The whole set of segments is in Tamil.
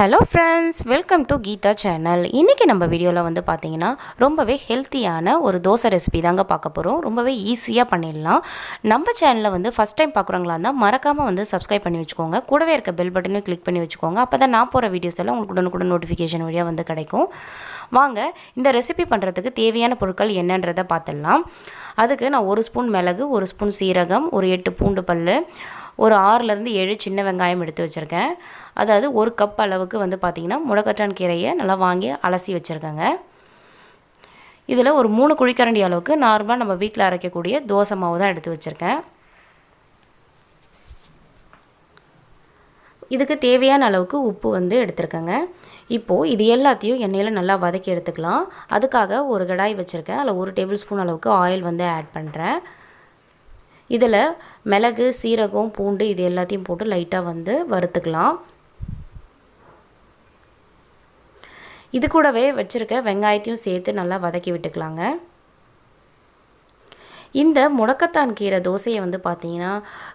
Hello friends, welcome to Geetha channel. இன்னைக்கு நம்ம வீடியோல வந்து பாத்தீங்கன்னா ரொம்பவே ஹெல்தியான ஒரு தோசை ரெசிபி தாங்க பார்க்க போறோம். ரொம்பவே ஈஸியா பண்ணிடலாம். நம்ம சேனலை வந்து ஃபர்ஸ்ட் டைம் பார்க்குறவங்களா இருந்தா மறக்காம வந்து Subscribe பண்ணி வச்சுக்கோங்க. கூடவே இருக்க பெல் பட்டனையும் கிளிக் பண்ணி வச்சுக்கோங்க. அப்பதான் நான் போற வீடியோஸ் எல்லாம் உங்களுக்கு உடனுக்குடன் நோட்டிஃபிகேஷன் வழியா வந்து கிடைக்கும். வாங்க இந்த ரெசிபி பண்றதுக்கு தேவையான பொருட்கள் என்னன்றதை பார்த்துடலாம். அதுக்கு நான் 1 ஸ்பூன் மிளகு, 1 ஸ்பூன் சீரகம், ஒரு 8 பூண்டு பல்லு, ஒரு 6லேருந்து 7 சின்ன வெங்காயம் எடுத்து வச்சுருக்கேன். அதாவது 1 கப் அளவுக்கு வந்து பார்த்திங்கன்னா முடக்கத்தான் கீரையை நல்லா வாங்கி அலசி வச்சுருக்கேங்க. இதில் ஒரு 3 குழிக்கரண்டி அளவுக்கு நார்மலாக நம்ம வீட்டில் அரைக்கக்கூடிய தோசை மாவு தான் எடுத்து வச்சுருக்கேன். இதுக்கு தேவையான அளவுக்கு உப்பு வந்து எடுத்துருக்கேங்க. இப்போது இது எல்லாத்தையும் எண்ணெயில் நல்லா வதக்கி எடுத்துக்கலாம். அதுக்காக ஒரு கடாய் வச்சுருக்கேன். அதில் 1 டேபிள் ஸ்பூன் அளவுக்கு ஆயில் வந்து ஆட் பண்ணுறேன். இதில் மிளகு, சீரகம், பூண்டு இது எல்லாத்தையும் போட்டு லைட்டாக வந்து வறுத்துக்கலாம். இது கூடவே வச்சுருக்க வெங்காயத்தையும் சேர்த்து நல்லா வதக்கி விட்டுக்கலாங்க. இந்த முடக்கத்தான் கீரை தோசையை வந்து பார்த்தீங்கன்னா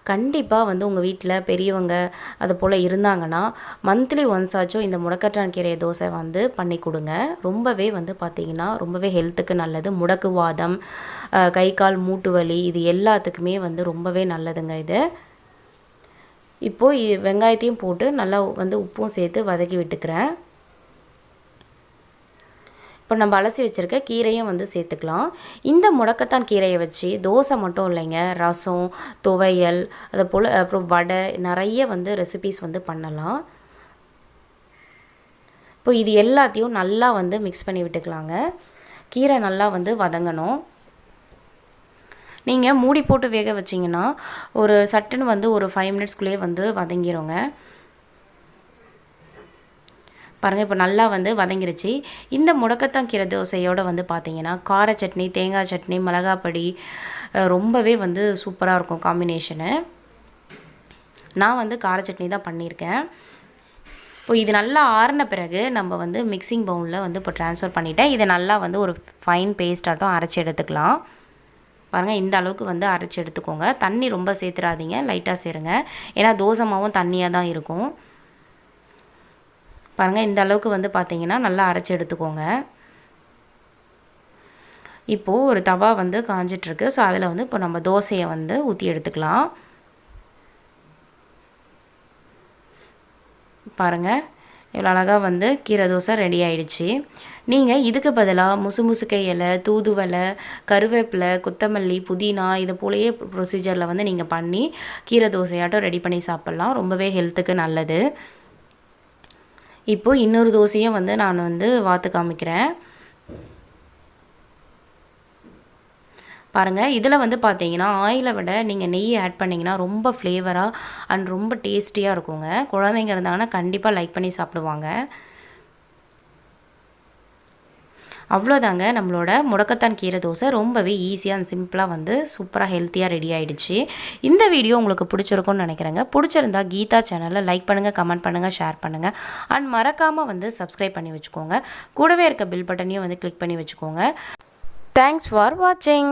கண்டிப்பாக வந்து உங்கள் வீட்டில் பெரியவங்க அது போல் இருந்தாங்கன்னா மந்த்லி ஒன்ஸ் ஆச்சும் இந்த முடக்கத்தான் கீரை தோசை வந்து பண்ணி கொடுங்க. ரொம்பவே வந்து பார்த்திங்கன்னா ரொம்பவே ஹெல்த்துக்கு நல்லது. முடக்குவாதம், கை கால் மூட்டு வலி இது எல்லாத்துக்குமே வந்து ரொம்பவே நல்லதுங்க இது. இப்போது வெங்காயத்தையும் போட்டு நல்லா வந்து உப்பும் சேர்த்து வதக்கி விட்டுக்கிறேன். இப்போ நம்ம அலசி வச்சுருக்க கீரையும் வந்து சேர்த்துக்கலாம். இந்த முடக்கத்தான் கீரையை வச்சு தோசை மட்டும் இல்லைங்க, ரசம், துவையல், அது போல் அப்புறம் வடை நிறைய வந்து ரெசிபீஸ் வந்து பண்ணலாம். இப்போ இது எல்லாத்தையும் நல்லா வந்து மிக்ஸ் பண்ணி விட்டுக்கலாங்க. கீரை நல்லா வந்து வதங்கணும். நீங்கள் மூடி போட்டு வேக வச்சிங்கன்னா ஒரு சட்டுன்னு வந்து ஒரு 5 மினிட்ஸ்க்குள்ளேயே வந்து வதங்கிடுங்க. பாருங்கள், இப்போ நல்லா வந்து வதங்கிருச்சு. இந்த முடக்கத்தான் கீரை தோசையோடு வந்து பார்த்திங்கன்னா கார சட்னி, தேங்காய் சட்னி, மிளகாப்பொடி ரொம்பவே வந்து சூப்பராக இருக்கும் காம்பினேஷனு. நான் வந்து கார சட்னி தான் பண்ணியிருக்கேன். இப்போ இது நல்லா ஆறின பிறகு நம்ம வந்து மிக்சிங் பவுலில் வந்து இப்போ ட்ரான்ஸ்ஃபர் பண்ணிவிட்டேன். இதை நல்லா வந்து ஒரு ஃபைன் பேஸ்ட்டாட்டும் அரைச்சி எடுத்துக்கலாம். பாருங்கள், இந்த அளவுக்கு வந்து அரைச்சி எடுத்துக்கோங்க. தண்ணி ரொம்ப சேர்த்துறாதீங்க, லைட்டாக சேருங்க. ஏன்னா தோசை மாவும் தண்ணியாக தான் இருக்கும். பாருங்கள், இந்த அளவுக்கு வந்து பார்த்திங்கன்னா நல்லா அரைச்சி எடுத்துக்கோங்க. இப்போது ஒரு தவா வந்து காஞ்சிட்ருக்கு. ஸோ அதில் வந்து இப்போ நம்ம தோசையை வந்து ஊற்றி எடுத்துக்கலாம். பாருங்கள், இவ்வளோ அழகாக வந்து கீரை தோசை ரெடி ஆகிடுச்சு. நீங்கள் இதுக்கு பதிலாக முசுமுசுக்கை இலை, தூதுவளை, கருவேப்பிலை, கொத்தமல்லி, புதினா இது போலயே ப்ரொசீஜரில் வந்து நீங்கள் பண்ணி கீரை தோசையாட்டம் ரெடி பண்ணி சாப்பிட்லாம். ரொம்பவே ஹெல்த்துக்கு நல்லது. இப்போது இன்னொரு தோசையும் வந்து நான் வந்து வாத்து காமிக்கிறேன். பாருங்கள், இதில் வந்து பார்த்தீங்கன்னா ஆயிலை விட நீங்கள் நெய் ஆட் பண்ணிங்கன்னா ரொம்ப ஃப்ளேவராக அண்ட் ரொம்ப டேஸ்டியாக இருக்குங்க. குழந்தைங்க இருந்தாங்கன்னா கண்டிப்பாக லைக் பண்ணி சாப்பிடுவாங்க. அவ்வளோதாங்க, நம்மளோட முடக்கத்தான் கீரை தோசை ரொம்பவே ஈஸியாக அண்ட் சிம்பிளாக வந்து சூப்பராக ஹெல்த்தியாக ரெடி ஆகிடுச்சு. இந்த வீடியோ உங்களுக்கு பிடிச்சிருக்கும்னு நினைக்கிறேங்க. பிடிச்சிருந்தா கீதா சேனலை லைக் பண்ணுங்கள், கமெண்ட் பண்ணுங்கள், ஷேர் பண்ணுங்கள் அண்ட் மறக்காமல் வந்து சப்ஸ்கிரைப் பண்ணி வச்சுக்கோங்க. கூடவே இருக்க பெல் பட்டனையும் வந்து கிளிக் பண்ணி வச்சுக்கோங்க. தேங்க்ஸ் ஃபார் வாட்சிங்.